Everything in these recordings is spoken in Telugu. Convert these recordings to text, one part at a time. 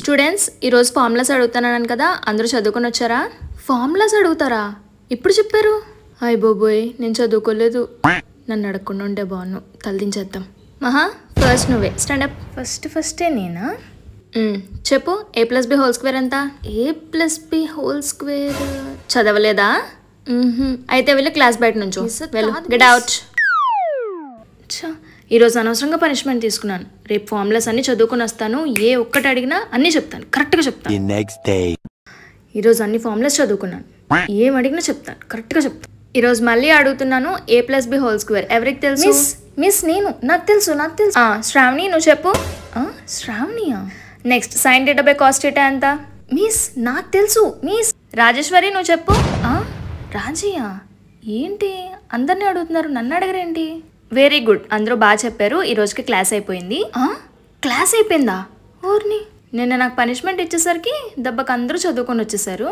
స్టూడెంట్స్ ఈరోజు ఫార్ములాస్ అడుగుతున్నాను కదా, అందరూ చదువుకొని వచ్చారా? ఫార్ములాస్ అడుగుతారా? ఇప్పుడు చెప్పారు. హాయ్ బోబోయ్, నేను చదువుకోలేదు. నన్ను అడగకుండా ఉంటే బాగున్నాను. తలదించేద్దాం. మహా, ఫస్ట్ నువ్వే స్టాండప్. ఫస్టే నేనా? చెప్పు. a+b² ఎంత? a+b² చదవలేదా? అయితే వెళ్ళి క్లాస్ బయట నుంచో. Get out. ఈరోజు అనవసరంగా పనిష్మెంట్ తీసుకున్నాను. రేపు ఫార్ములాస్ అన్ని చదువుకుని వస్తాను. ఏ ఒక్కటి అడిగినా అన్ని చెప్తాను, కరెక్ట్గా చెప్తాను. ఈరోజు అన్ని ఫార్ములాస్ చదువుకున్నాను. ఏం అడిగినా చెప్తాను, కరెక్ట్గా చెప్తాను. ఈరోజు మళ్ళీ అడుగుతున్నాను. a+b² ఎవరికి తెలుసు? మిస్ నేను. నాకు తెలుసు. శ్రావణి నువ్వు చెప్పు. శ్రావణియా? నెక్స్ట్ sin θ/cos θ ఎంత? మిస్ నాకు తెలుసు. మిస్ రాజేశ్వరి నువ్వు చెప్పు. రాజీయా? ఏంటి అందరినీ అడుగుతున్నారు, నన్ను అడగరేంటి? వెరీ గుడ్, అందరూ బాగా చెప్పారు. ఈ రోజుకి క్లాస్ అయిపోయింది. క్లాస్ అయిపోయిందా? ఊరిని నిన్న నాకు పనిష్మెంట్ ఇచ్చేసరికి దెబ్బకి అందరూ చదువుకొని వచ్చేసారు.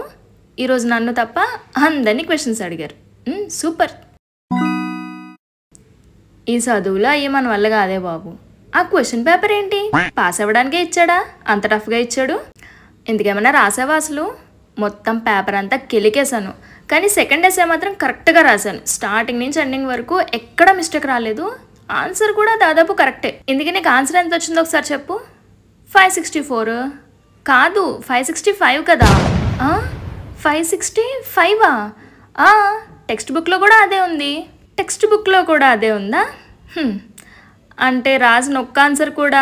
ఈరోజు నన్ను తప్ప అందరినీ క్వశ్చన్స్ అడిగారు. సూపర్. ఈ చదువులో అయ్యే మన వల్ల కాదే బాబు. ఆ క్వశ్చన్ పేపర్ ఏంటి, పాస్ అవ్వడానికే ఇచ్చాడా? అంత టఫ్గా ఇచ్చాడు. ఎందుకేమన్నా రాసావా అసలు? మొత్తం పేపర్ అంతా కెలికేశాను, కానీ సెకండ్ ఎస్సే మాత్రం కరెక్ట్గా రాశాను. స్టార్టింగ్ నుంచి ఎండింగ్ వరకు ఎక్కడ మిస్టేక్ రాలేదు. ఆన్సర్ కూడా దాదాపు కరెక్టే. ఇందుకే నీకు ఆన్సర్ ఎంత వచ్చిందో ఒకసారి చెప్పు. 564 కాదు, 565 కదా? 565? టెక్స్ట్ బుక్లో కూడా అదే ఉంది. టెక్స్ట్ బుక్లో కూడా అదే ఉందా? అంటే రాసిన ఒక్క ఆన్సర్ కూడా